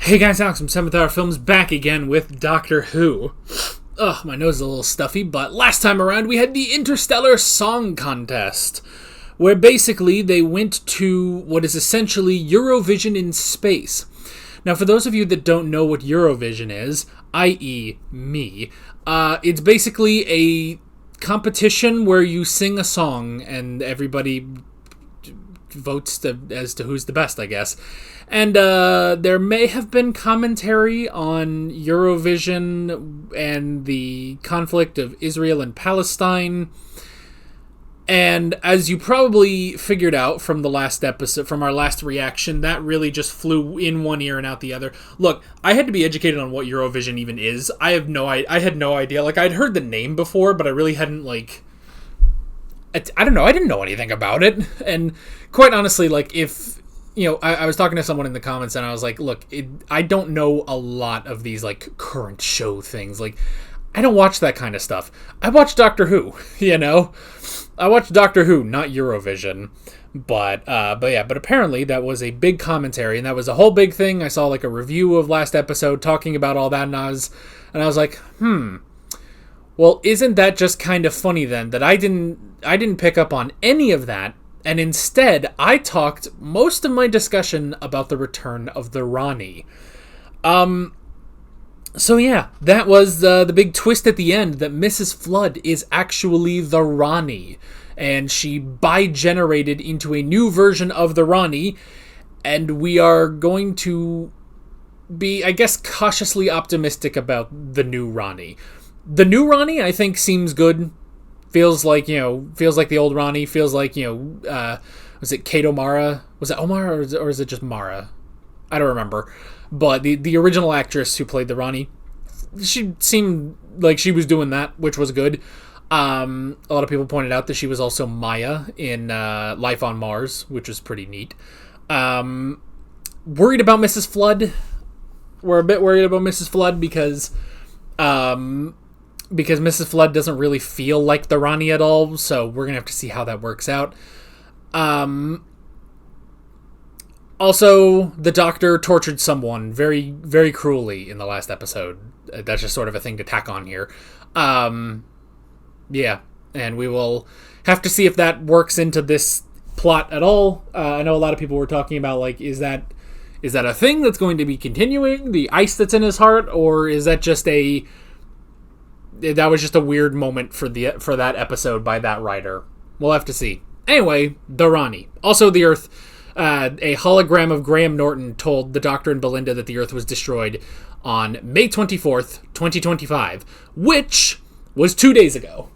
Hey guys, Alex from 7th Hour Films back again with Doctor Who. Ugh, my nose is a little stuffy, but last time around we had the Interstellar Song Contest, where basically they went to what is essentially Eurovision in space. Now, for those of you that don't know what Eurovision is, i.e. me, it's basically a competition where you sing a song and everybody votes as to who's the best, I guess. And there may have been commentary on Eurovision and the conflict of Israel and Palestine. And as you probably figured out from the last episode, from our last reaction, that really just flew in one ear and out the other. Look, I had to be educated on what Eurovision even is. I had no idea. Like, I'd heard the name before, but I really hadn't, like... I don't know. I didn't know anything about it. And quite honestly, like, if... You know, I was talking to someone in the comments and I was like, look, I don't know a lot of these, like, current show things. Like, I don't watch that kind of stuff. I watch Doctor Who, you know? I watch Doctor Who, not Eurovision. But apparently that was a big commentary and that was a whole big thing. I saw, like, a review of last episode talking about all that and I was like, well, isn't that just kind of funny then that I didn't pick up on any of that? And instead, I talked most of my discussion about the return of the Rani. So yeah, that was the big twist at the end, that Mrs. Flood is actually the Rani. And she bi-generated into a new version of the Rani. And we are going to be, I guess, cautiously optimistic about the new Rani. The new Rani, I think, seems good. Feels like the old Ronnie. Feels like, was it Kate O'Mara? Was it Omar or is it just Mara? I don't remember. But the original actress who played the Ronnie, she seemed like she was doing that, which was good. A lot of people pointed out that she was also Maya in Life on Mars, which was pretty neat. Worried about Mrs. Flood. We're a bit worried about Mrs. Flood because Mrs. Flood doesn't really feel like the Rani at all, so we're going to have to see how that works out. Also, the Doctor tortured someone very, very cruelly in the last episode. That's just sort of a thing to tack on here. Yeah, and we will have to see if that works into this plot at all. I know a lot of people were talking about, like, is that a thing that's going to be continuing, the ice that's in his heart, or is that just that was just a weird moment for that episode by that writer. We'll have to see. Anyway, the Rani. Also, the Earth. A hologram of Graham Norton told the Doctor and Belinda that the Earth was destroyed on May 24th, 2025, which was 2 days ago.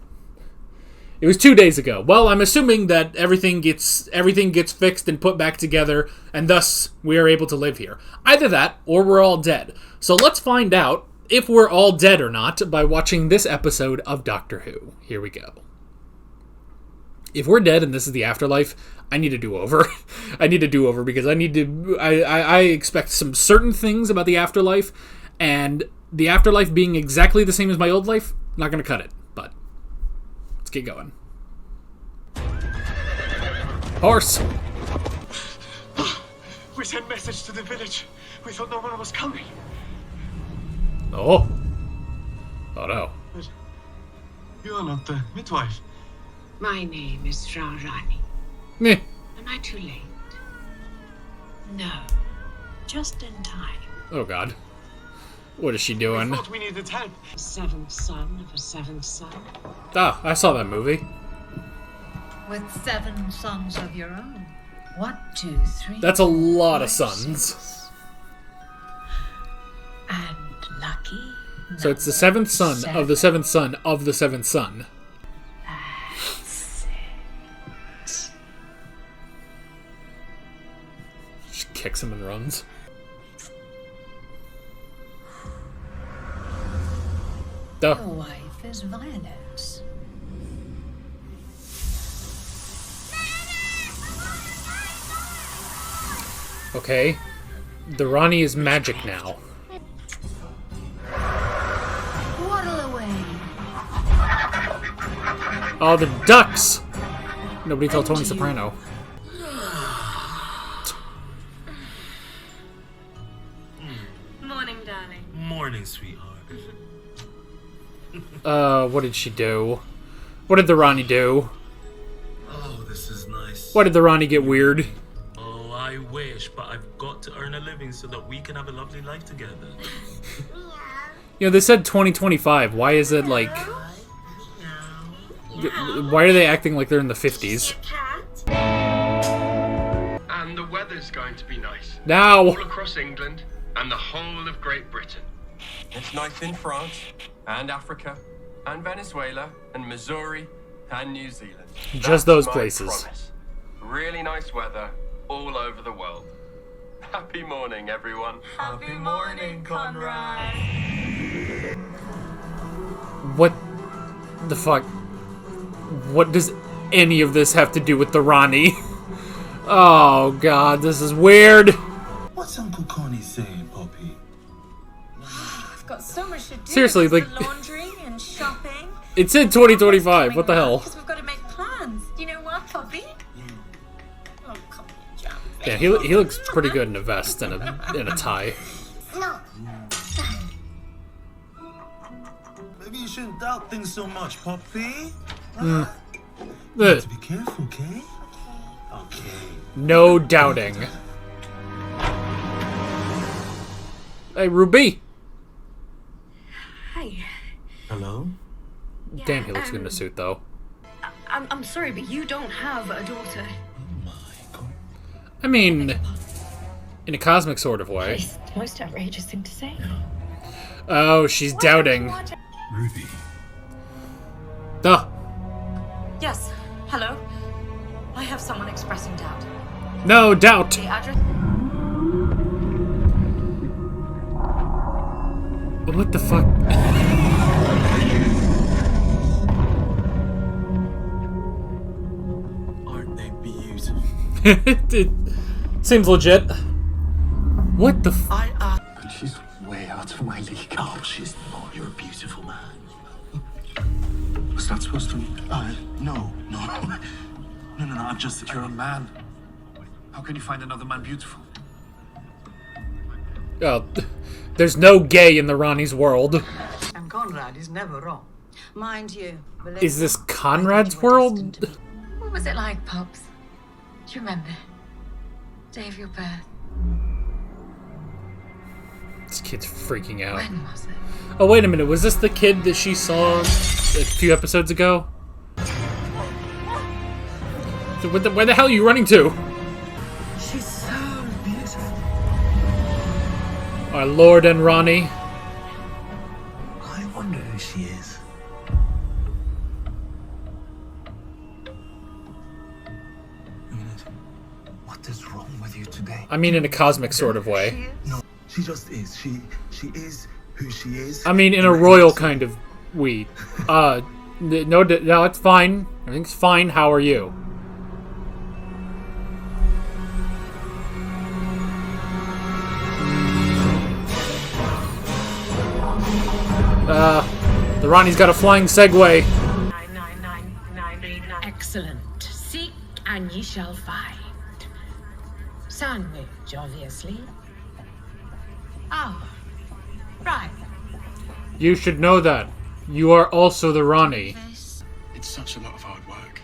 It was 2 days ago. Well, I'm assuming that everything gets fixed and put back together, and thus we are able to live here. Either that, or we're all dead. So let's find out if we're all dead or not by watching this episode of Doctor Who. Here we go. If we're dead and this is the afterlife, I need a do-over. I need a do-over because I expect some certain things about the afterlife, and the afterlife being exactly the same as my old life, not going to cut it, but let's get going. Horse! We sent message to the village. We thought no one was coming. Oh no. But you are not the midwife. My name is Frau Rani. Meh. Am I too late? No. Just in time. Oh god. What is she We doing? thought we needed help. Seventh son of a seventh son. Ah, I saw that movie. With 7 sons of your own. 1, 2, 3. That's a lot of 5, sons. 6. And lucky. So it's the 7th son of the 7th son of the 7th son. That's it. She kicks him and runs. Your Duh. wife is Violet. Okay. The Rani is magic now. Waddle away. Oh, the ducks! Nobody told Tony Soprano. darling. Morning, sweetheart. What did she do? What did the Ronnie do? Oh, this is nice. Why did the Ronnie get weird? Oh, I wish, but I've got to earn a living so that we can have a lovely life together. You know, they said 2025. Why is it like... Why are they acting like they're in the 50s? And the weather's going to be nice. Now! All across England and the whole of Great Britain. It's nice in France, and Africa, and Venezuela, and Missouri, and New Zealand. Just That's those my places. promise. Really nice weather all over the world. Happy morning, everyone. Happy morning, Conrad. What the fuck? What does any of this have to do with the Ronnie? Oh god, this is weird. What's Uncle Connie saying, Poppy? I've got so much to do. Seriously, There's like- the laundry and shopping. It said 2025. What the hell? Because we've got to make plans. You know what, Poppy? Oh, come on, Jam. Yeah, he looks pretty good in a vest and a tie. Maybe you shouldn't doubt things so much, Poppy. Ugh. To be careful, okay? Okay. No doubting. Hey, Ruby. Hi. Hello? Damn, he looks good in a suit, though. I'm sorry, but you don't have a daughter. Oh my god. I mean, in a cosmic sort of way. It's the most outrageous thing to say. Oh, she's doubting. Ruby. Duh. Yes. Hello. I have someone expressing doubt. No doubt. The address. What the fuck? Aren't they beautiful? It seems legit. What the f- But she's way out of my league. Oh, she's not. You're a beautiful man. Was that supposed to mean? No. No, I'm just that you're a man. How can you find another man beautiful? Oh, there's no gay in the Ronnie's world. And Conrad is never wrong. Mind you. Is this Conrad's world? What was it like, Pops? Do you remember? Day of your birth. This kid's freaking out. When was it? Oh, wait a minute. Was this the kid that she saw a few episodes ago? So where the hell are you running to? She's so beautiful. Our Lord and Ronnie. I wonder who she is. What is wrong with you today? I mean, in a cosmic sort of way. No, she just is. She is who she is. I mean, in a royal kind of way. No, it's fine. Everything's fine. How are you? The Ronnie's got a flying Segway. Excellent. Seek and ye shall find. Sandwich, obviously. Oh, right. You should know that. You are also the Ronnie. It's such a lot of hard work.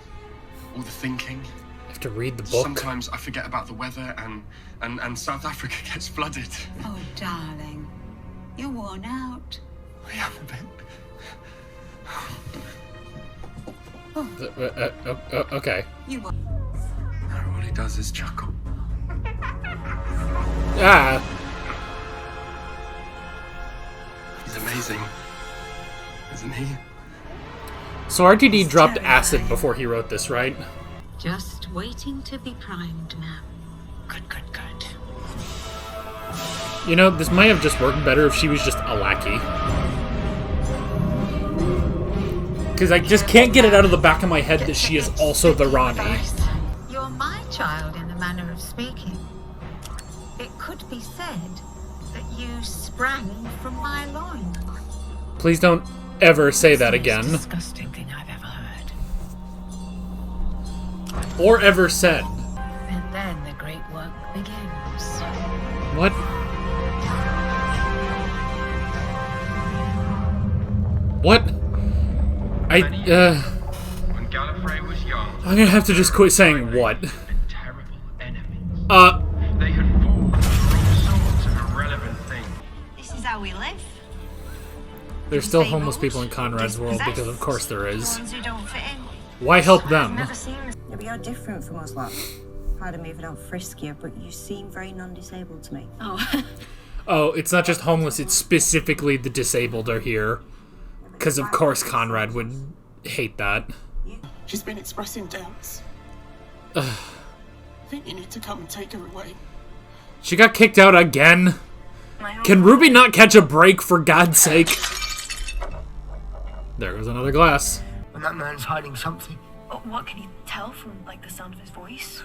All the thinking. I have to read the book. Sometimes I forget about the weather and South Africa gets flooded. Oh, darling. You're worn out. I am a bit. Okay. You were. No, all he does is chuckle. Ah. He's amazing, isn't he? So RTD dropped acid before he wrote this, right? Just waiting to be primed, ma'am. Good. You know, this might have just worked better if she was just a lackey. Because I just can't get it out of the back of my head that she is also the Ronnie. You're my child in a manner of speaking. It could be said that you sprang from my loins. Please don't ever say that again. Disgusting thing I've ever heard. Or ever said. And then the great work begins. What? What? When Gallifrey was young, I'm gonna have to just quit saying what. terrible enemies. They had fought for all sorts of irrelevant things. This is how we live. There's still homeless people in Conrad's world, because of course there is. Ones who don't fit in. Why help them? Yeah, but you're different from us, lot. Pardon me if I don't frisk you, but you seem very non-disabled to me. Oh. Oh, it's not just homeless, it's specifically the disabled are here. Because of course Conrad would hate that. She's been expressing doubts. I think you need to come and take her away. She got kicked out again? Can Ruby not catch a break, for God's sake? There goes another glass. And that man's hiding something. What can you tell from, like, the sound of his voice?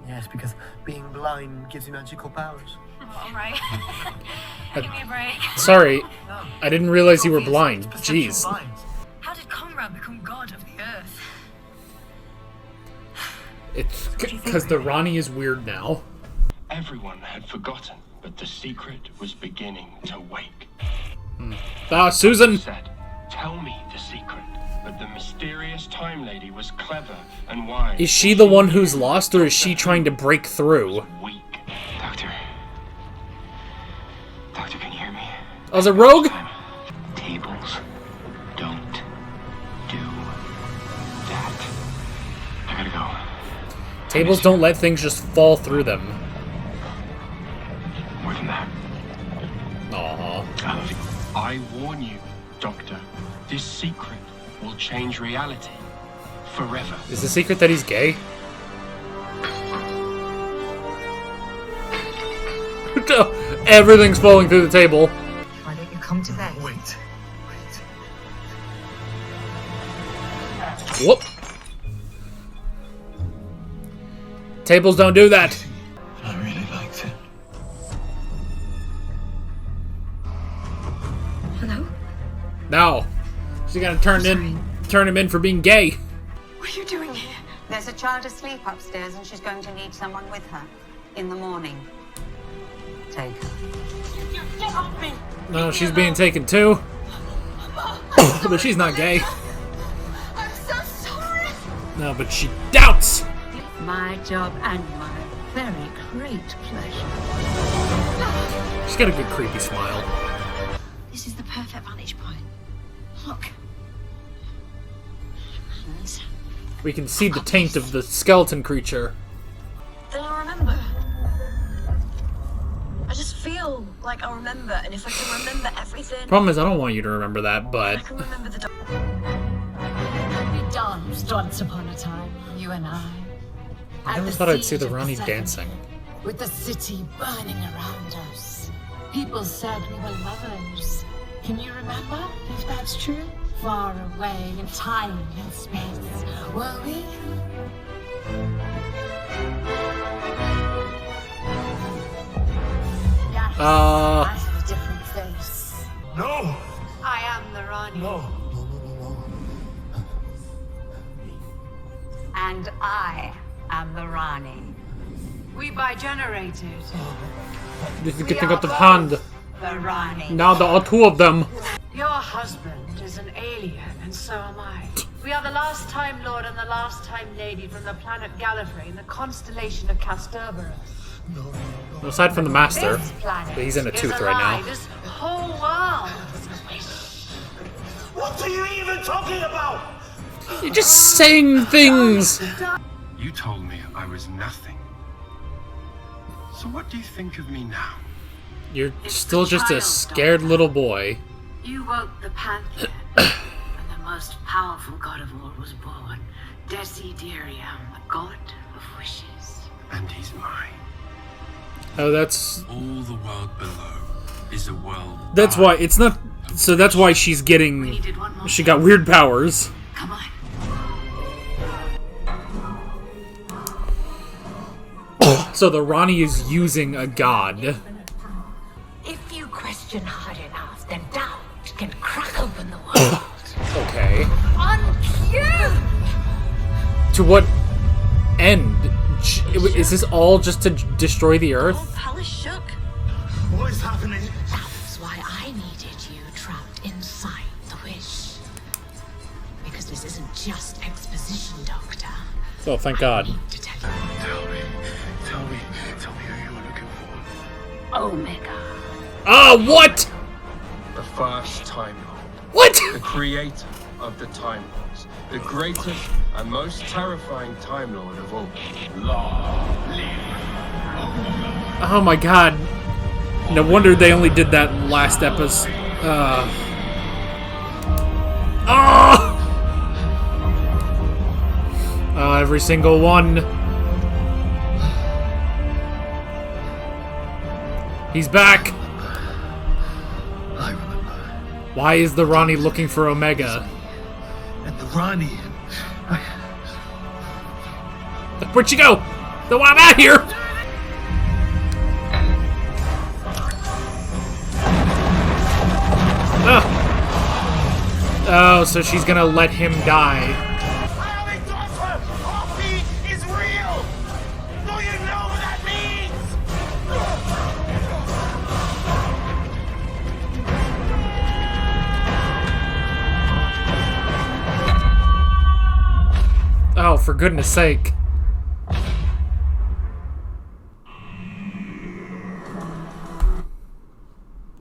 Yes, because being blind gives you magical powers. Alright. Give me a break. Sorry, I didn't realize you were blind. Jeez. How did Conrad become god of the earth? It's because the Ronnie is weird now. Everyone had forgotten, but the secret was beginning to wake. Susan! Said, "Tell me the secret." But the mysterious Time Lady was clever and wise. Is she the one who's lost, or is she trying to break through? Weak. Doctor, can you hear me? Oh, is it Rogue? Tables don't do that. I gotta go. Tables don't let things just fall through them. More than that. Aww. I warn you, Doctor. This secret will change reality forever. Is the secret that he's gay? Everything's falling through the table. Why don't you come to bed? Wait. Whoop. Tables don't do that. I really liked it. Hello? No. She's gonna turn him in for being gay. What are you doing here? There's a child asleep upstairs and she's going to need someone with her in the morning. Take her. Get off me! No, she's being taken too. But she's not gay. I'm so sorry! No, but she doubts. My job and my very great pleasure. She's got a good creepy smile. This is the perfect vantage point. Look. Hands. We can see the taint of the skeleton creature. Then I'll remember. I just feel like I'll remember, and if I can remember everything... Problem is, I don't want you to remember that, I but... can remember the... We danced once upon a time, you and I. I never thought I'd see the Ronnie dancing. With the city burning around us. People said we were lovers. Can you remember, if that's true? Far away in time and space, were we? Yes, I have a different face. No! I am the Ronnie. No. And I am the Rani. We bi-generated. This is getting out of hand. The Rani. Now there are two of them. Your husband is an alien, and so am I. We are the last Time Lord and the last Time Lady from the planet Gallifrey in the constellation of Castorberus. Aside from the Master, This planet but he's in a is tooth right alive. now. This whole world is a wish. What are you even talking about? You're just saying things. You told me I was nothing. So what do you think of me now? You're still just a scared little boy. You woke the Pantheon, and the most powerful god of all was born. Desiderium, the god of wishes. And he's mine. Oh, that's... All the world below is a world. That's why it's not... So that's why she's getting... She got weird powers. Come on. So the Ronnie is using a god. If you question hard enough, then doubt can crack open the world. Okay. On cue! To what end? Is this all just to destroy the Earth? The whole palace shook. What is happening? That's why I needed you trapped inside the wish. This isn't just exposition, Doctor. Oh, thank God. Tell me who you were looking for. Omega. Ah, what? The first Time Lord. What? The creator of the Time Lords. The greatest and most terrifying Time Lord of all. Oh my God. No wonder they only did that last episode. Every single one. He's back. I remember. Why is the Rani looking for Omega? And the Rani. Where'd she go? No, I'm out here. Oh, so she's gonna let him die. Oh, for goodness sake.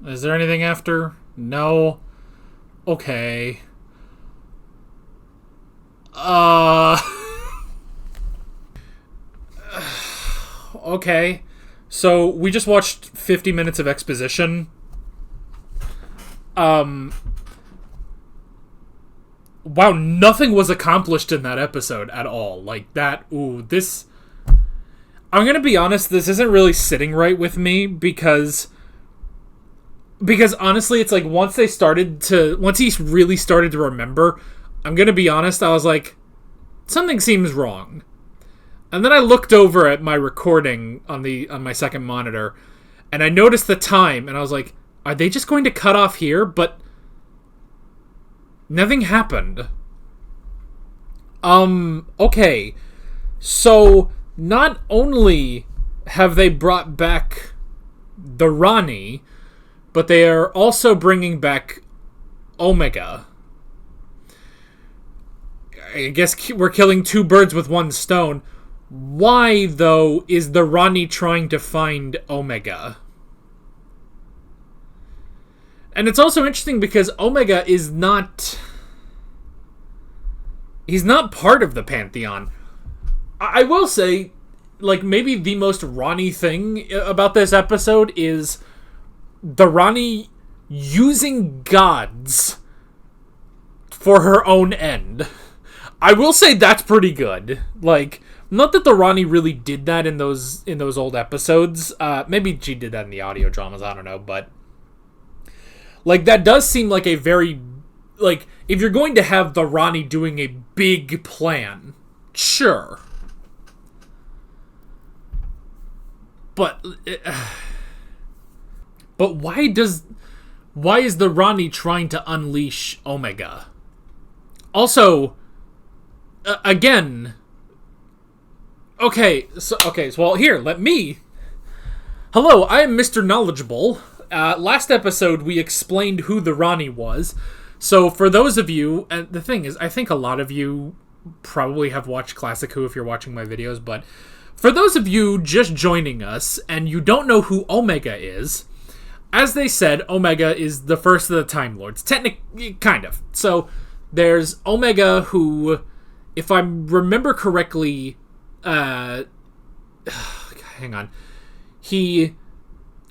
Is there anything after? No. Okay. Okay. So, we just watched 50 minutes of exposition. Wow, nothing was accomplished in that episode at all. Like, that, this... I'm gonna be honest, this isn't really sitting right with me, because honestly, it's like, once he really started to remember, I'm gonna be honest, I was like, something seems wrong. And then I looked over at my recording on my second monitor, and I noticed the time, and I was like, are they just going to cut off here? But nothing happened. Okay. So, not only have they brought back the Rani, but they are also bringing back Omega. I guess we're killing two birds with one stone. Why, though, is the Rani trying to find Omega? And it's also interesting because Omega is not... He's not part of the Pantheon. I will say, like, maybe the most Rani thing about this episode is the Rani using gods for her own end. I will say that's pretty good. Like, not that the Rani really did that in those old episodes. Maybe she did that in the audio dramas, I don't know, but... Like, that does seem like a very... Like, if you're going to have the Rani doing a big plan, sure. But why is the Rani trying to unleash Omega? Also, again... Okay, well, here, let me... Hello, I am Mr. Knowledgeable. Last episode, we explained who the Rani was. So, for those of you... And the thing is, I think a lot of you probably have watched Classic Who if you're watching my videos, but for those of you just joining us, and you don't know who Omega is, as they said, Omega is the first of the Time Lords. Technically, kind of. So, there's Omega who, if I remember correctly... hang on. He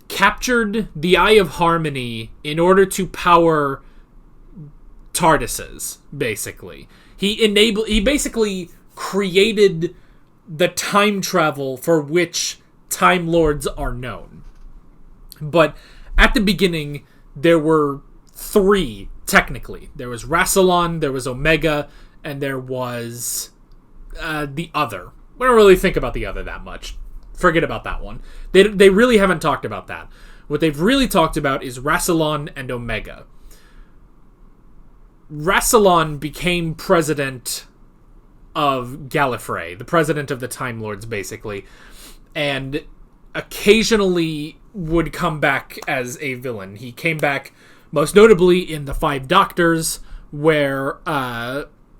captured the Eye of Harmony in order to power TARDISes, basically. He basically created the time travel for which Time Lords are known. But at the beginning, there were three, technically. There was Rassilon, there was Omega, and there was the other. We don't really think about the other that much. Forget about that one. They really haven't talked about that. What they've really talked about is Rassilon and Omega. Rassilon became president of Gallifrey, the president of the Time Lords, basically, and occasionally would come back as a villain. He came back most notably in The Five Doctors, where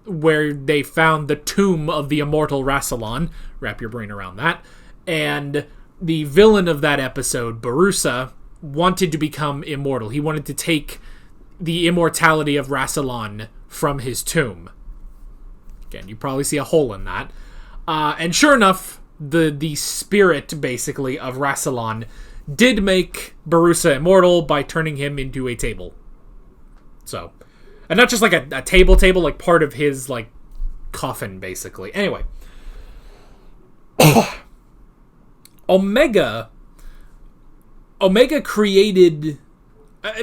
where they found the tomb of the immortal Rassilon. Wrap your brain around that. And the villain of that episode, Barusa, wanted to become immortal. He wanted to take the immortality of Rassilon from his tomb. Again, you probably see a hole in that. And sure enough, the spirit, basically, of Rassilon did make Barusa immortal by turning him into a table. So, and not just like a table, like part of his, like, coffin, basically. Anyway. Omega created,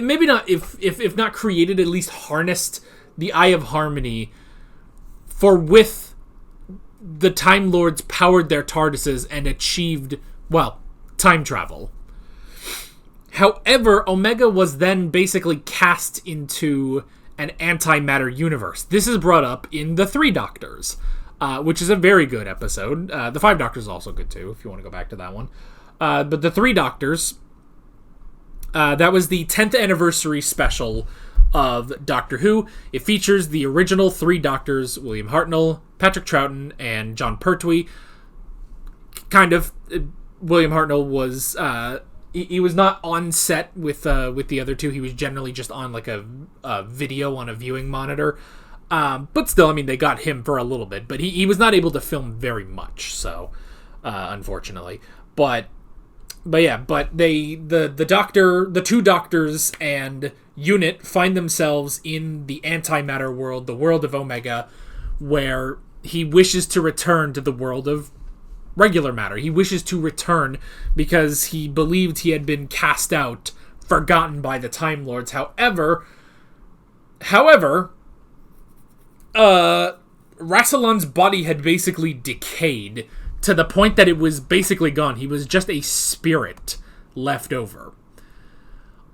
maybe not, if not created, at least harnessed the Eye of Harmony for with the Time Lords powered their TARDISes and achieved, well, time travel. However, Omega was then basically cast into an antimatter universe. This is brought up in The Three Doctors, which is a very good episode. The Five Doctors is also good too, if you want to go back to that one. But The Three Doctors, that was the 10th anniversary special of Doctor Who. It features the original three Doctors, William Hartnell, Patrick Troughton, and John Pertwee. Kind of, William Hartnell was, he was not on set with the other two. He was generally just on like a video on a viewing monitor. But still, I mean, they got him for a little bit, but he was not able to film very much, so, unfortunately. But the two Doctors and Unit find themselves in the antimatter world, the world of Omega, where he wishes to return to the world of regular matter. He wishes to return because he believed he had been cast out, forgotten by the Time Lords. However, Rassilon's body had basically decayed to the point that it was basically gone. He was just a spirit left over.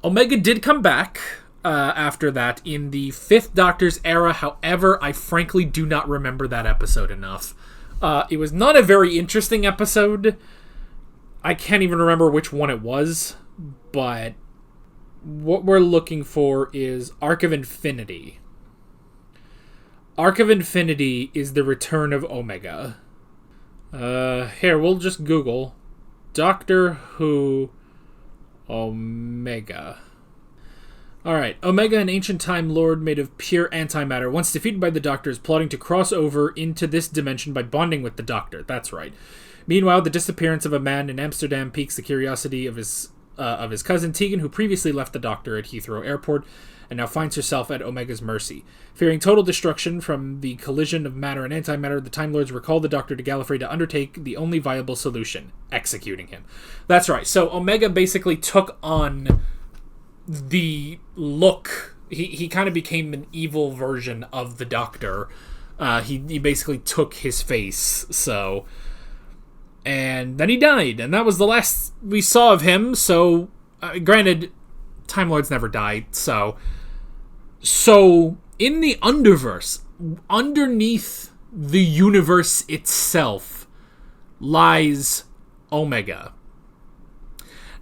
Omega did come back after that in the Fifth Doctor's era. However, I frankly do not remember that episode enough. It was not a very interesting episode. I can't even remember which one it was, but what we're looking for is Arc of Infinity. Arc of Infinity is the return of Omega. Here, we'll just Google Doctor Who Omega. Alright, Omega, an ancient Time Lord made of pure antimatter, once defeated by the Doctor, is plotting to cross over into this dimension by bonding with the Doctor. That's right. Meanwhile, the disappearance of a man in Amsterdam piques the curiosity of his cousin Tegan, who previously left the Doctor at Heathrow Airport and now finds herself at Omega's mercy. Fearing total destruction from the collision of matter and antimatter, the Time Lords recall the Doctor to Gallifrey to undertake the only viable solution, executing him. That's right. So Omega basically took on the look. He kind of became an evil version of the Doctor. He basically took his face. So, and then he died, and that was the last we saw of him. So, granted, Time Lords never died. So in the Underverse, underneath the universe itself, lies Omega.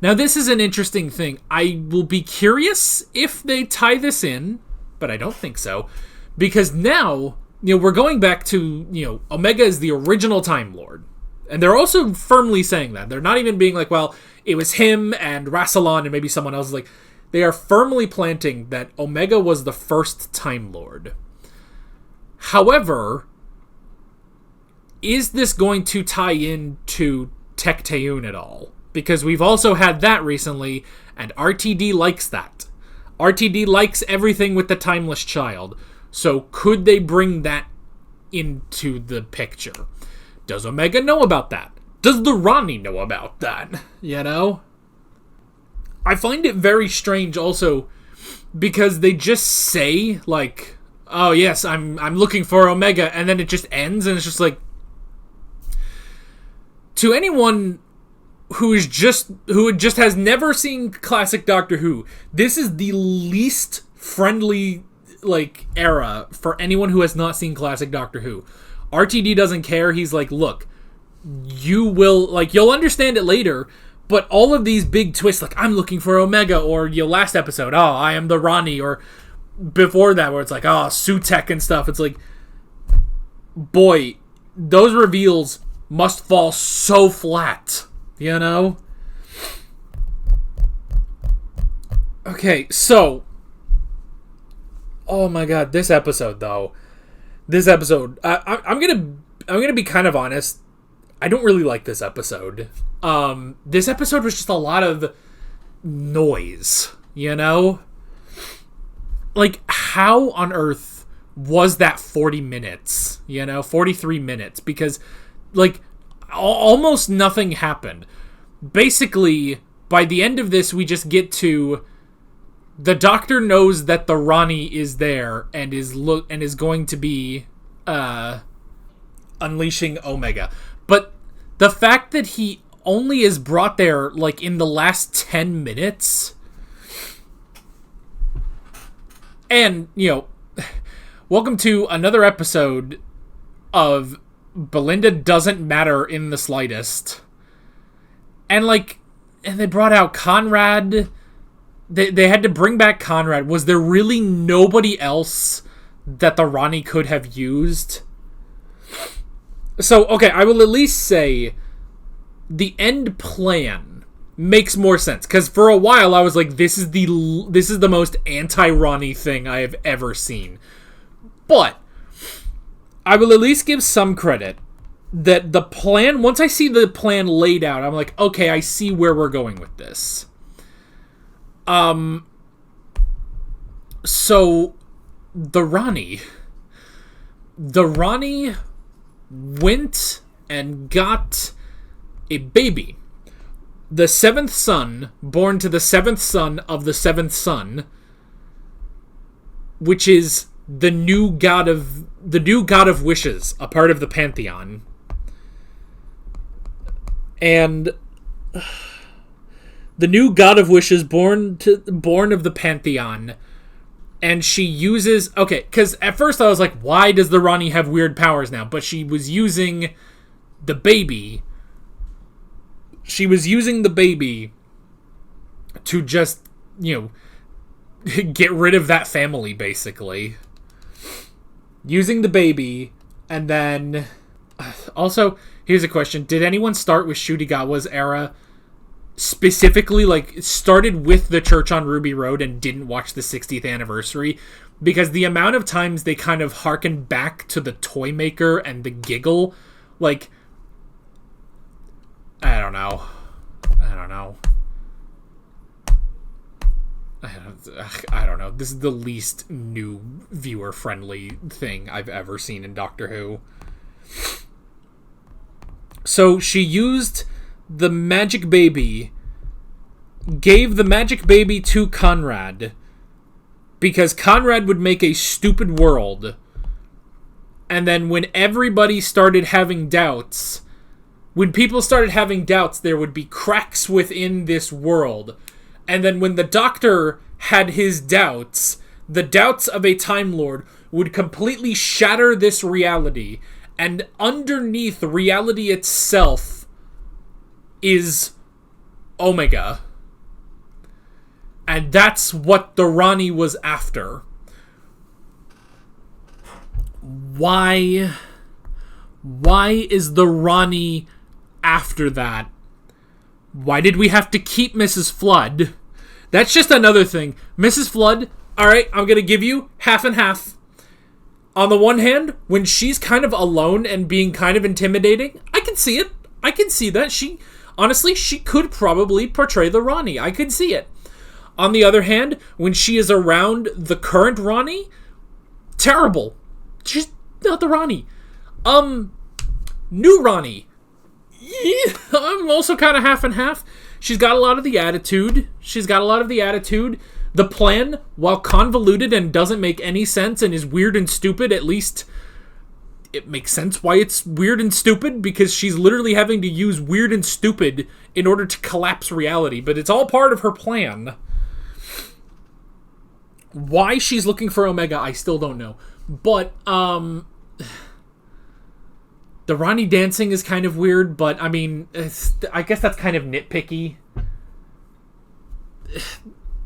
Now, this is an interesting thing. I will be curious if they tie this in, but I don't think so. Because now, we're going back to, Omega is the original Time Lord. And they're also firmly saying that. They're not even being like, well, it was him and Rassilon and maybe someone else. Like, they are firmly planting that Omega was the first Time Lord. However, is this going to tie into Tecteun at all? Because we've also had that recently, and RTD likes that. RTD likes everything with the Timeless Child. So could they bring that into the picture? Does Omega know about that? Does the Rani know about that? I find it very strange also because they just say, like, oh yes, I'm looking for Omega, and then it just ends, and it's just like, to anyone who just has never seen classic Doctor Who, this is the least friendly, like, era for anyone who has not seen classic Doctor Who. RTD doesn't care. He's like, look, you'll understand it later, but all of these big twists, like, I'm looking for Omega, or, last episode, I am the Rani, or before that, where it's like, Sutek and stuff, it's like, boy, those reveals must fall so flat, you know? Okay, so, oh my god, this episode, though. I'm gonna be kind of honest. I don't really like this episode. This episode was just a lot of noise, you know? Like, how on earth was that 40 minutes, you know? 43 minutes, because, like, almost nothing happened. Basically, by the end of this, we just get to... The Doctor knows that the Rani is there and is going to be unleashing Omega. But the fact that he only is brought there like in the last 10 minutes, and welcome to another episode of Belinda doesn't matter in the slightest. And they brought out Conrad. They had to bring back Conrad. Was there really nobody else that the Rani could have used? So, okay, I will at least say the end plan makes more sense. Because for a while I was like, this is the most anti-Rani thing I have ever seen. But I will at least give some credit that the plan, once I see the plan laid out, I'm like, okay, I see where we're going with this. So, the Rani went and got a baby. The seventh son, born to the seventh son of the seventh son, which is the new god of wishes, a part of the pantheon. And the new god of wishes born of the pantheon, and she uses... Okay, because at first I was like, why does the Rani have weird powers now? But she was using the baby. She was using the baby to just, get rid of that family, basically. Using the baby, and then... Also, here's a question. Did anyone start with Shudigawa's era... specifically, started with the church on Ruby Road and didn't watch the 60th anniversary? Because the amount of times they kind of harken back to the toy maker and the giggle, I don't know. This is the least new viewer-friendly thing I've ever seen in Doctor Who. So she used... the magic baby, gave the magic baby to Conrad, because Conrad would make a stupid world. And then when everybody started having doubts, when people started having doubts, there would be cracks within this world. And then when the Doctor had his doubts, the doubts of a Time Lord would completely shatter this reality. And underneath reality itself is Omega. And that's what the Rani was after. Why is the Rani after that? Why did we have to keep Mrs. Flood? That's just another thing. Mrs. Flood, alright, I'm gonna give you half and half. On the one hand, when she's kind of alone and being kind of intimidating, I can see it. I can see that. Honestly, she could probably portray the Rani. I could see it. On the other hand, when she is around the current Rani, terrible. She's not the Rani. New Rani. Yeah, I'm also kind of half and half. She's got a lot of the attitude. The plan, while convoluted and doesn't make any sense and is weird and stupid, at least it makes sense why it's weird and stupid, because she's literally having to use weird and stupid in order to collapse reality, but it's all part of her plan. Why she's looking for Omega, I still don't know. But, the Rani dancing is kind of weird, but, I mean, I guess that's kind of nitpicky.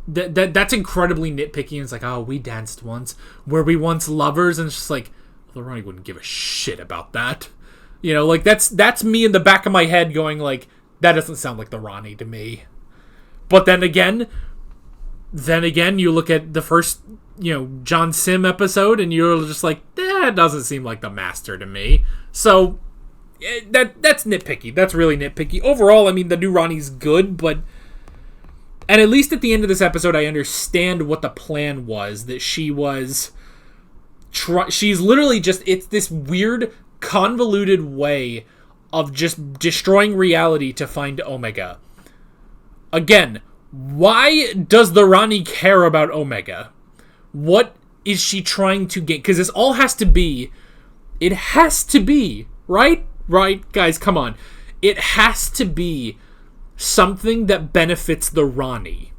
That's incredibly nitpicky, and it's like, oh, we danced once. Were we once lovers? And it's just like, the Ronnie wouldn't give a shit about that. You know, like, that's me in the back of my head going, like, that doesn't sound like the Ronnie to me. But then again, you look at the first, you know, John Sim episode, and you're just like, it doesn't seem like the Master to me. So, that's nitpicky. That's really nitpicky. Overall, I mean, the new Ronnie's good, but... And at least at the end of this episode, I understand what the plan was. That she was... she's literally just... It's this weird, convoluted way of just destroying reality to find Omega. Again, why does the Ronnie care about Omega? What is she trying to get? Because this all has to be... It has to be, right? Right? Guys, come on. It has to be something that benefits the Ronnie.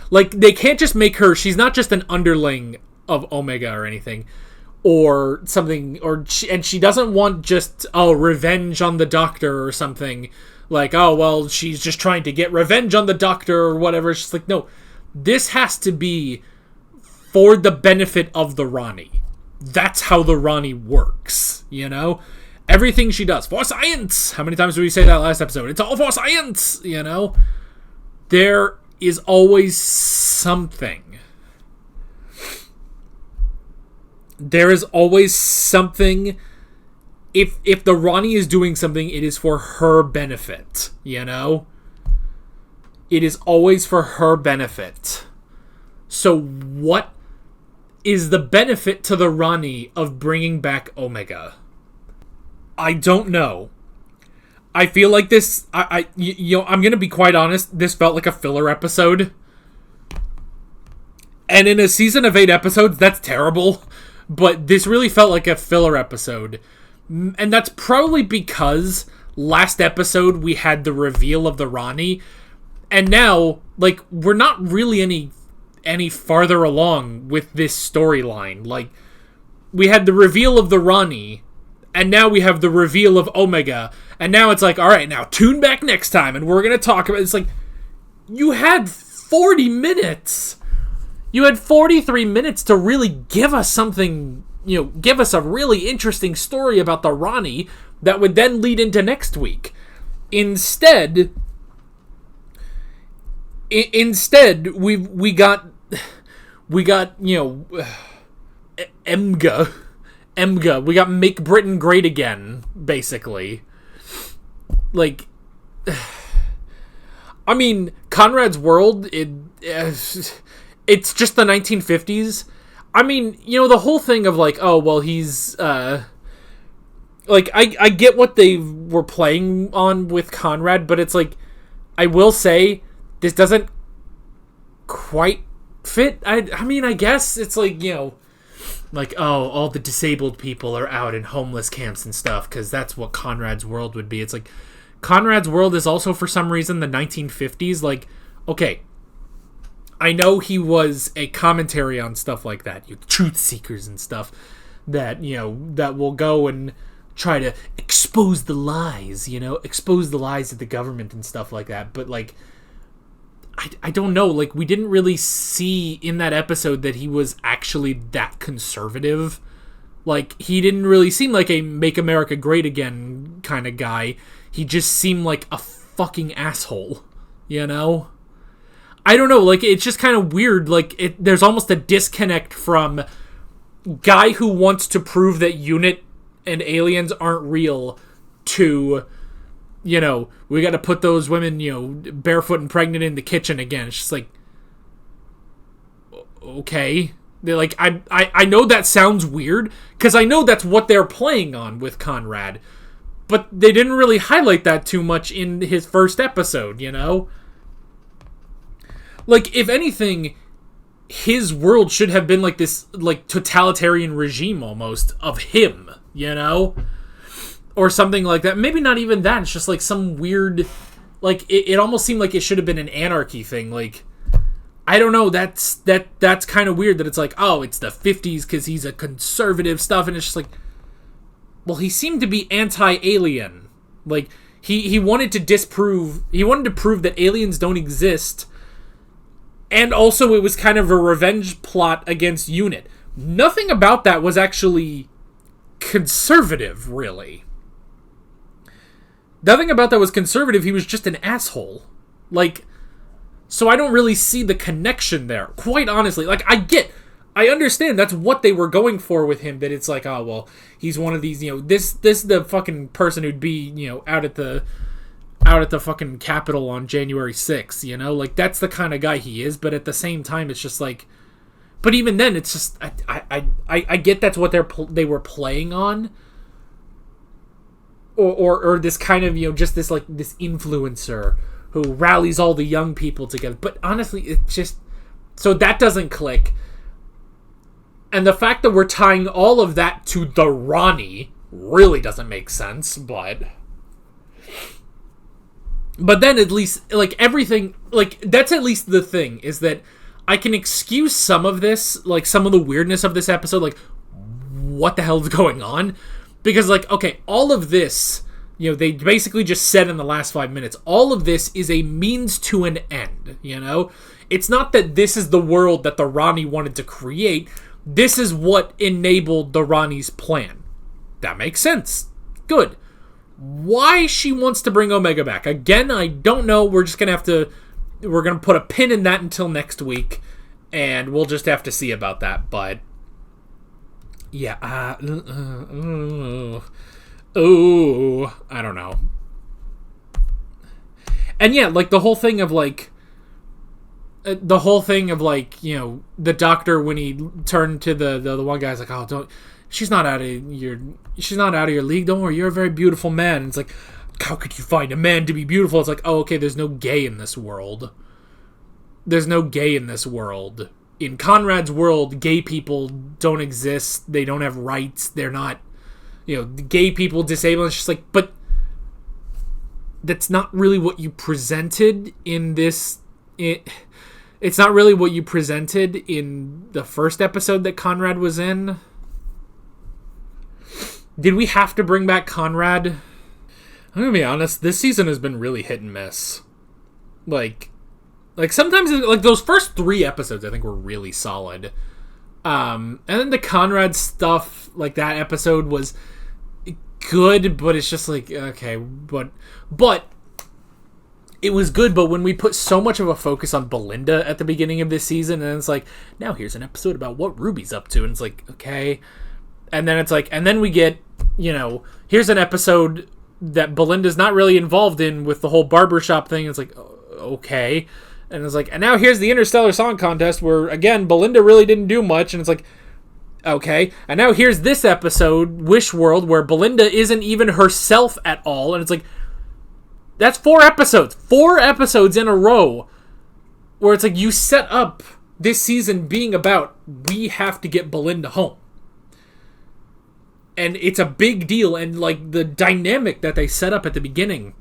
Like, they can't just make her... She's not just an underling of Omega or anything. Or something... and she doesn't want just, revenge on the Doctor or something. Like, she's just trying to get revenge on the Doctor or whatever. It's just like, no. This has to be for the benefit of the Ronnie. That's how the Ronnie works, you know? Everything she does, for science! How many times did we say that last episode? It's all for science, you know? There is always something. There is always something. If the Ronnie is doing something, it is for her benefit, you know? It is always for her benefit. So what is the benefit to the Ronnie of bringing back Omega? I don't know. I feel like this... I'm going to be quite honest. This felt like a filler episode. And in a season of 8 episodes, that's terrible. But this really felt like a filler episode. And that's probably because last episode we had the reveal of the Ronnie. And now, like, we're not really any farther along with this storyline. Like, we had the reveal of the Ronnie, and now we have the reveal of Omega, and now it's like, alright, now tune back next time, and we're gonna talk about... It's like, you had 40 minutes! You had 43 minutes to really give us something, you know, give us a really interesting story about the Ronnie that would then lead into next week. Instead, we got, you know, Emga. We got Make Britain Great Again, basically. Like, I mean, Conrad's World, it's just the 1950s. I mean, you know, the whole thing of like, he's, like, I get what they were playing on with Conrad, but it's like, I will say, this doesn't quite fit. I mean, I guess it's like, you know, like, all the disabled people are out in homeless camps and stuff, because that's what Conrad's World would be. It's like, Conrad's World is also, for some reason, the 1950s. Like, okay, I know he was a commentary on stuff like that, you truth seekers and stuff, that, you know, that will go and try to expose the lies, you know, expose the lies of the government and stuff like that, but, like, I don't know, like, we didn't really see in that episode that he was actually that conservative. Like, he didn't really seem like a Make America Great Again kind of guy. He just seemed like a fucking asshole, you know? I don't know, like, it's just kind of weird, like, there's almost a disconnect from guy who wants to prove that UNIT and aliens aren't real to... You know, we got to put those women, you know, barefoot and pregnant in the kitchen again. It's just like, okay. They're like, I know that sounds weird, because I know that's what they're playing on with Conrad. But they didn't really highlight that too much in his first episode, you know? Like, if anything, his world should have been like this, like, totalitarian regime almost of him, you know? Or something like that. Maybe not even that. It's just like some weird... Like, it almost seemed like it should have been an anarchy thing. Like, I don't know. That's kind of weird that it's like, it's the 50s because he's a conservative stuff. And it's just like... Well, he seemed to be anti-alien. Like, he wanted to disprove... He wanted to prove that aliens don't exist. And also it was kind of a revenge plot against UNIT. nothing about that was actually conservative, really. Nothing about that was conservative. He was just an asshole. Like, so I don't really see the connection there, quite honestly. Like, I understand that's what they were going for with him, that it's like, oh, well, he's one of these, this is the fucking person who'd be, out at the fucking Capitol on January 6th, like, that's the kind of guy he is, but at the same time, it's just like, but even then, it's just, I get that's what they were playing on, or this kind of, just this, like, this influencer who rallies all the young people together, but honestly, it's just, so that doesn't click. And the fact that we're tying all of that to the Ronnie really doesn't make sense, but then at least, like, everything, like, that's at least the thing, is that I can excuse some of this, like, some of the weirdness of this episode, like, what the hell is going on? Because, like, okay, all of this, they basically just said in the last 5 minutes, all of this is a means to an end, It's not that this is the world that the Ronnie wanted to create. This is what enabled the Ronnie's plan. That makes sense. Good. Why she wants to bring Omega back, again, I don't know. We're just gonna we're gonna put a pin in that until next week, and we'll just have to see about that. But yeah, I don't know. And yeah, like, the whole thing of the doctor, when he turned to the one guy's like, oh, she's not out of your league, don't worry, you're a very beautiful man. And it's like, how could you find a man to be beautiful? It's like, oh, okay, there's no gay in this world. There's no gay in this world. In Conrad's world, gay people don't exist. They don't have rights. They're not, gay people, disabled. It's just like, but that's not really what you presented in this. It's not really what you presented in the first episode that Conrad was in. Did we have to bring back Conrad? I'm gonna be honest, this season has been really hit and miss. Like sometimes, like, those first 3 episodes I think were really solid. And then the Conrad stuff, like, that episode was good, but it's just like, okay, but it was good, but when we put so much of a focus on Belinda at the beginning of this season, and it's like, now here's an episode about what Ruby's up to, and it's like, okay. And then it's like, and then we get, here's an episode that Belinda's not really involved in with the whole barbershop thing. It's like, okay. And it's like, and now here's the Interstellar Song Contest where, again, Belinda really didn't do much, and it's like, okay. And now here's this episode, Wish World, where Belinda isn't even herself at all, and it's like, that's 4 episodes. 4 episodes in a row where it's like, you set up this season being about, we have to get Belinda home. And it's a big deal. And, like, the dynamic that they set up at the beginning,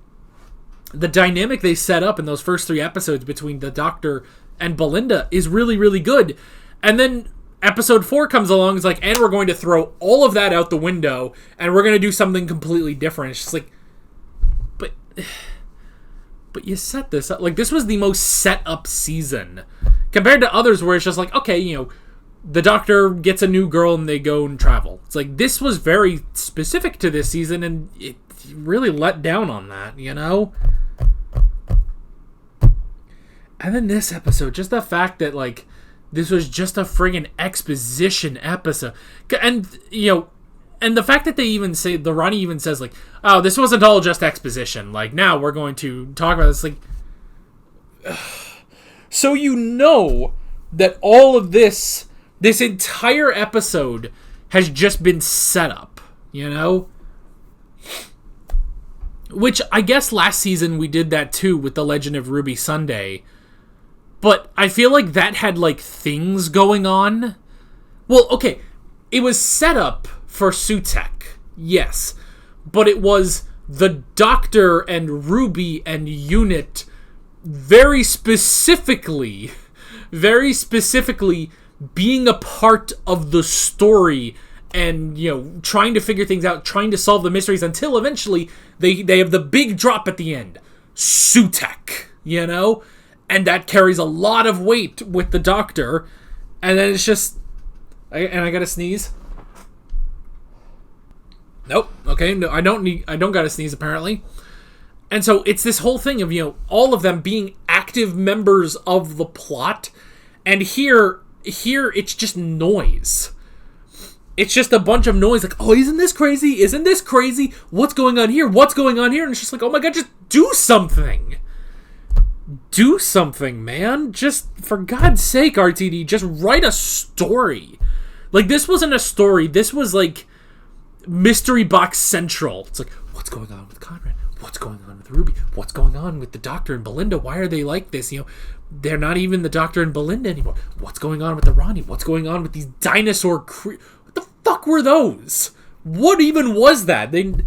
the dynamic they set up in those first 3 episodes between the Doctor and Belinda is really, really good. And then episode 4 comes along, it's like, and we're going to throw all of that out the window, and we're going to do something completely different. It's just like, but you set this up. Like, this was the most set up season compared to others where it's just like, okay, the Doctor gets a new girl and they go and travel. It's like, this was very specific to this season, and it really let down on that, And then this episode, just the fact that, like, this was just a friggin' exposition episode. And, and the fact that they even say, the Ronnie even says, like, oh, this wasn't all just exposition. Like, now we're going to talk about this. Like, so that all of this entire episode has just been set up, Which I guess last season we did that too with The Legend of Ruby Sunday. But I feel like that had, like, things going on. Well, okay, it was set up for Sutek, yes. But it was the Doctor and Ruby and Unit very specifically being a part of the story and, trying to figure things out, trying to solve the mysteries until eventually they have the big drop at the end. Sutek, And that carries a lot of weight with the Doctor. And then it's just, I gotta sneeze. Nope. Okay. No, I don't gotta sneeze apparently. And so it's this whole thing of, all of them being active members of the plot. And here it's just noise. It's just a bunch of noise, like, oh, isn't this crazy? Isn't this crazy? What's going on here? What's going on here? And it's just like, oh my god, just do something. Do something, man. Just, for God's sake, RTD, just write a story. Like, this wasn't a story. This was, like, Mystery Box Central. It's like, what's going on with Conrad? What's going on with Ruby? What's going on with the Doctor and Belinda? Why are they like this? They're not even the Doctor and Belinda anymore. What's going on with the Ronnie? What's going on with these dinosaur what the fuck were those? What even was that? It's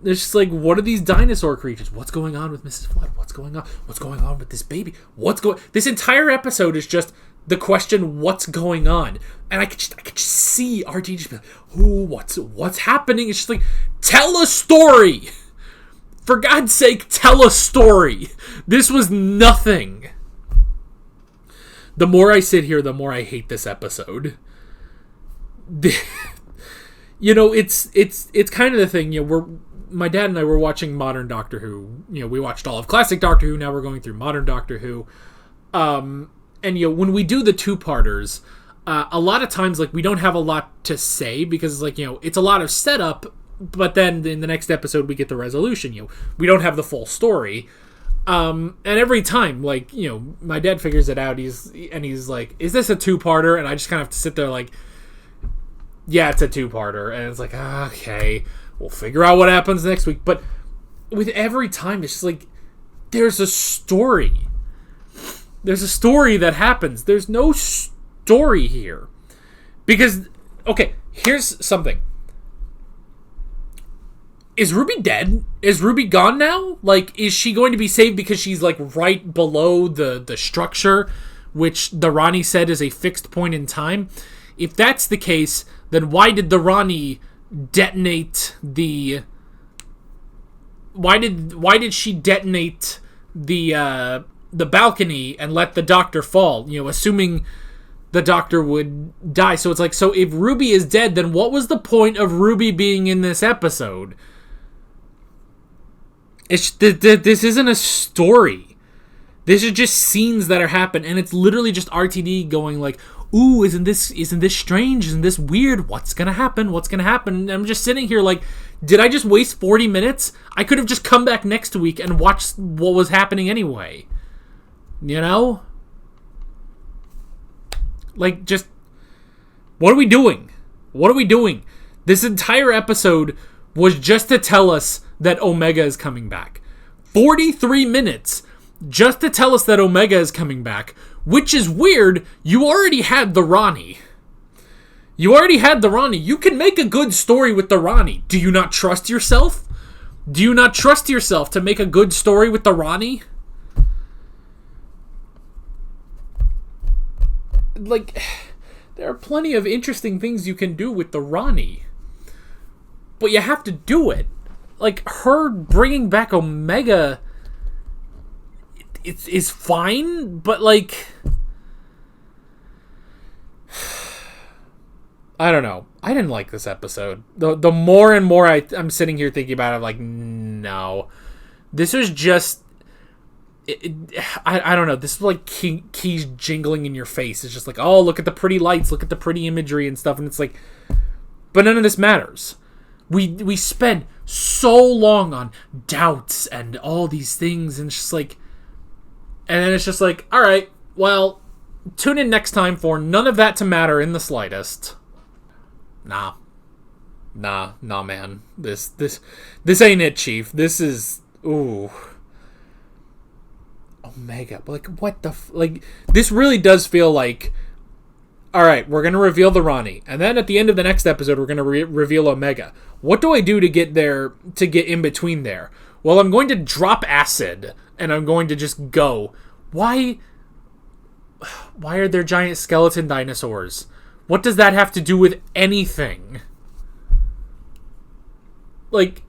just like, what are these dinosaur creatures? What's going on with Mrs. Flood? What's going on? What's going on with this baby? This entire episode is just the question, what's going on? And I could just see RT just be like, ooh, what's happening? It's just like, tell a story. For God's sake, tell a story. This was nothing. The more I sit here, the more I hate this episode. It's kind of the thing, my dad and I were watching modern Doctor Who. We watched all of classic Doctor Who, now we're going through modern Doctor Who. And when we do the two-parters, a lot of times, like, we don't have a lot to say because, like, it's a lot of setup, but then in the next episode we get the resolution. We don't have the full story. And every time, like, my dad figures it out, he's like, is this a two-parter? And I just kind of have to sit there like, yeah, it's a two-parter. And it's like, okay, we'll figure out what happens next week. But with every time, it's just like, there's a story. There's a story that happens. There's no story here. Because, okay, here's something. Is Ruby dead? Is Ruby gone now? Like, is she going to be saved because she's, like, right below the structure, which the Ronnie said is a fixed point in time? If that's the case, then why did the Ronnie detonate the... Why did she detonate the balcony and let the Doctor fall? Assuming the Doctor would die. So it's like, so if Ruby is dead, then what was the point of Ruby being in this episode? This isn't a story. This is just scenes that are happening, and it's literally just RTD going like, ooh, isn't this strange? Isn't this weird? What's gonna happen? What's gonna happen? And I'm just sitting here like, did I just waste 40 minutes? I could have just come back next week and watched what was happening anyway. Like, just, what are we doing? What are we doing? This entire episode was just to tell us that Omega is coming back. 43 minutes just to tell us that Omega is coming back, which is weird. You already had the Ronnie. You can make a good story with the Ronnie. Do you not trust yourself? Do you not trust yourself to make a good story with the Ronnie? Like, there are plenty of interesting things you can do with the Ronnie, but you have to do it. Like, her bringing back Omega is fine, but, like, I don't know. I didn't like this episode. The more and more I'm sitting here thinking about it, I'm like, no. This was just... I don't know. This is like keys jingling in your face. It's just like, oh, look at the pretty lights. Look at the pretty imagery and stuff. And it's like... But none of this matters. We spend so long on doubts and all these things, and it's just like, and then it's just like, all right, well, tune in next time for none of that to matter in the slightest. Nah, man. This ain't it, Chief. This is, ooh, Omega. Like, what the like? This really does feel like, all right, we're gonna reveal the Ronnie, and then at the end of the next episode, we're gonna reveal Omega. What do I do to get there, to get in between there? Well, I'm going to drop acid, and I'm going to just go. Why are there giant skeleton dinosaurs? What does that have to do with anything? Like,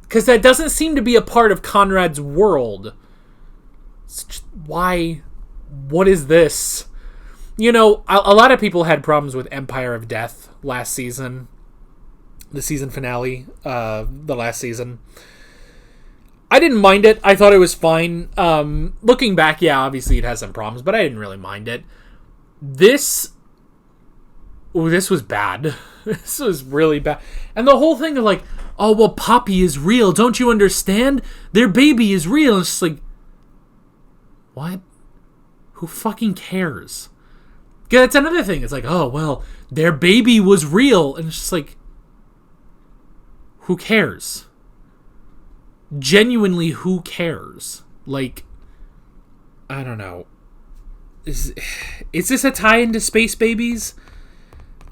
because that doesn't seem to be a part of Conrad's world. Why? What is this? You know, a lot of people had problems with Empire of Death last season. The season finale, the last season. I didn't mind it. I thought it was fine. Looking back, yeah, obviously it has some problems, but I didn't really mind it. This was bad. This was really bad. And the whole thing of like, oh, well, Poppy is real. Don't you understand? Their baby is real. It's just like, what? Who fucking cares? Yeah, that's another thing. It's like, oh, well, their baby was real. And it's just like, who cares? Genuinely, who cares? Like, I don't know. Is this a tie into Space Babies?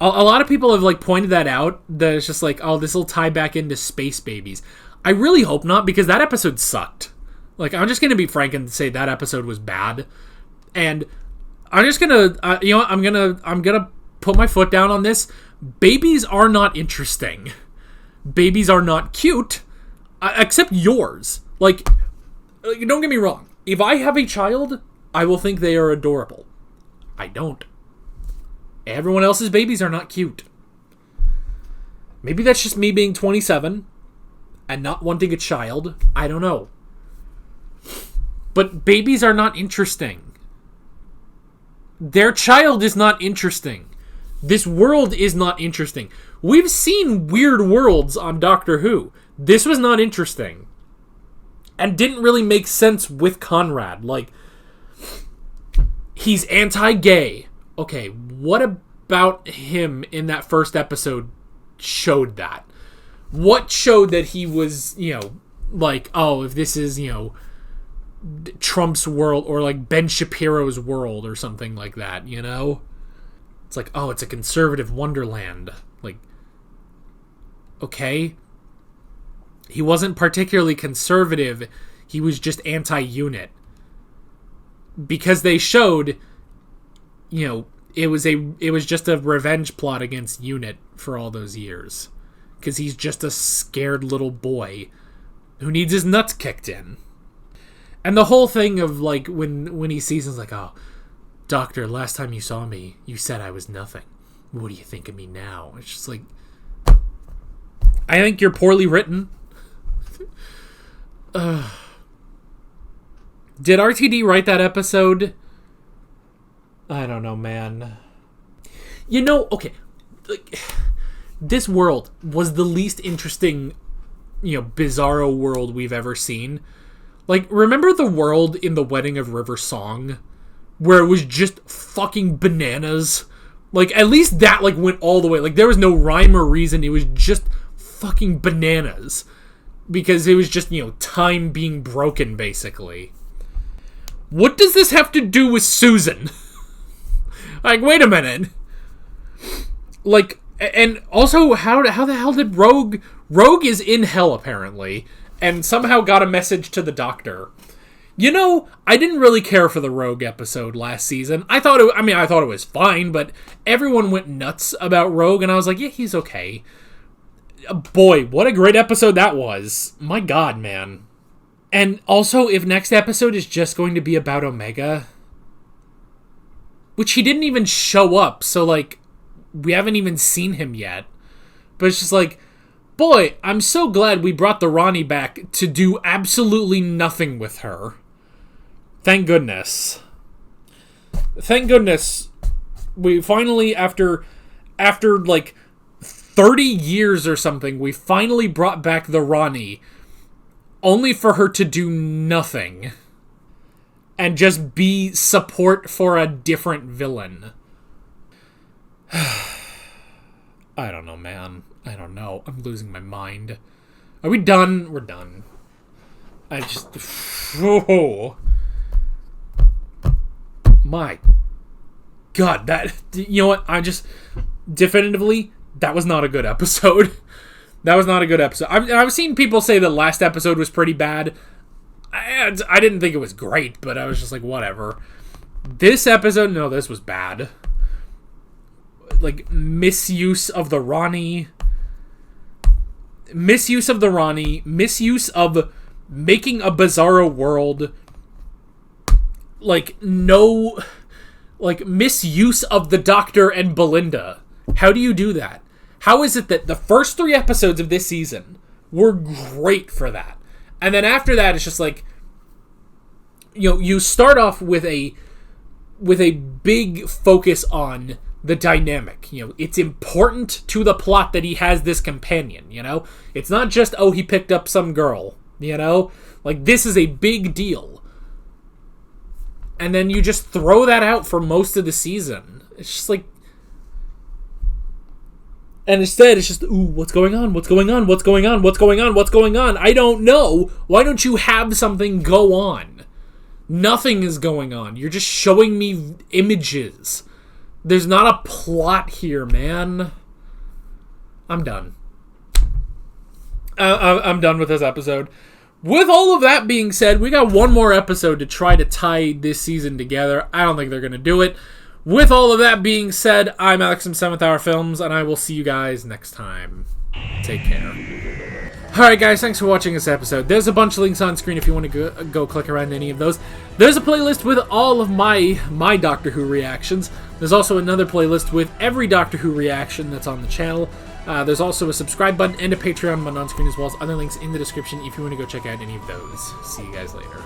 A lot of people have like pointed that out. That it's just like, oh, this will tie back into Space Babies. I really hope not, because that episode sucked. Like, I'm just gonna be frank and say that episode was bad. And I'm just gonna, I'm gonna put my foot down on this. Babies are not interesting. Babies are not cute, except yours. Like, don't get me wrong. If I have a child, I will think they are adorable. I don't. Everyone else's babies are not cute. Maybe that's just me being 27 and not wanting a child. I don't know. But babies are not interesting. Their child is not interesting. This world is not interesting. We've seen weird worlds on Doctor Who. This was not interesting. And didn't really make sense with Conrad. Like, he's anti-gay. Okay, what about him in that first episode showed that? What showed that he was, like, oh, if this is, Trump's world, or like Ben Shapiro's world or something like that, It's like, oh, it's a conservative wonderland. Like, okay. He wasn't particularly conservative. He was just anti-unit. Because they showed, it was just a revenge plot against UNIT for all those years. Because he's just a scared little boy who needs his nuts kicked in. And the whole thing of, like, when he sees him, it's like, oh, Doctor, last time you saw me, you said I was nothing. What do you think of me now? It's just like, I think you're poorly written. Did RTD write that episode? I don't know, man. Okay, like, this world was the least interesting, bizarro world we've ever seen. Like, remember the world in The Wedding of River Song? Where it was just fucking bananas? Like, at least that, like, went all the way. Like, there was no rhyme or reason. It was just fucking bananas. Because it was just, time being broken, basically. What does this have to do with Susan? Like, wait a minute. Like, and also, how the hell did Rogue is in hell, apparently, and somehow got a message to the Doctor. I didn't really care for the Rogue episode last season. I thought it was fine, but everyone went nuts about Rogue, and I was like, yeah, he's okay. Boy, what a great episode that was. My God, man. And also, if next episode is just going to be about Omega, which he didn't even show up, so, like, we haven't even seen him yet. But it's just like, boy, I'm so glad we brought the Ronnie back to do absolutely nothing with her. Thank goodness. Thank goodness we finally, after like 30 years or something, we finally brought back the Ronnie, only for her to do nothing and just be support for a different villain. I don't know, man. I don't know. I'm losing my mind. Are we done? We're done. I just... Oh. My God, that... You know what? I just... Definitively, that was not a good episode. That was not a good episode. I've seen people say the last episode was pretty bad. I didn't think it was great, but I was just like, whatever. This episode, no, this was bad. Like, misuse of the Ronnie. Misuse of making a bizarro world. Like, no like, misuse of the Doctor and Belinda. How do you do that? How is it that the first 3 episodes of this season were great for that? And then after that, it's just like, you know, you start off with a big focus on the dynamic. You know, it's important to the plot that he has this companion, you know? It's not just, oh, he picked up some girl, you know? Like, this is a big deal. And then you just throw that out for most of the season. It's just like... And instead, it's just, ooh, what's going on? What's going on? What's going on? What's going on? What's going on? I don't know. Why don't you have something go on? Nothing is going on. You're just showing me images. There's not a plot here, man. I'm done. I'm done with this episode. With all of that being said, we got one more episode to try to tie this season together. I don't think they're going to do it. With all of that being said, I'm Alex from 7th Hour Films, and I will see you guys next time. Take care. Alright guys, thanks for watching this episode. There's a bunch of links on screen if you want to go click around any of those. There's a playlist with all of my Doctor Who reactions. There's also another playlist with every Doctor Who reaction that's on the channel. There's also a subscribe button and a Patreon button on screen, as well as other links in the description if you want to go check out any of those. See you guys later.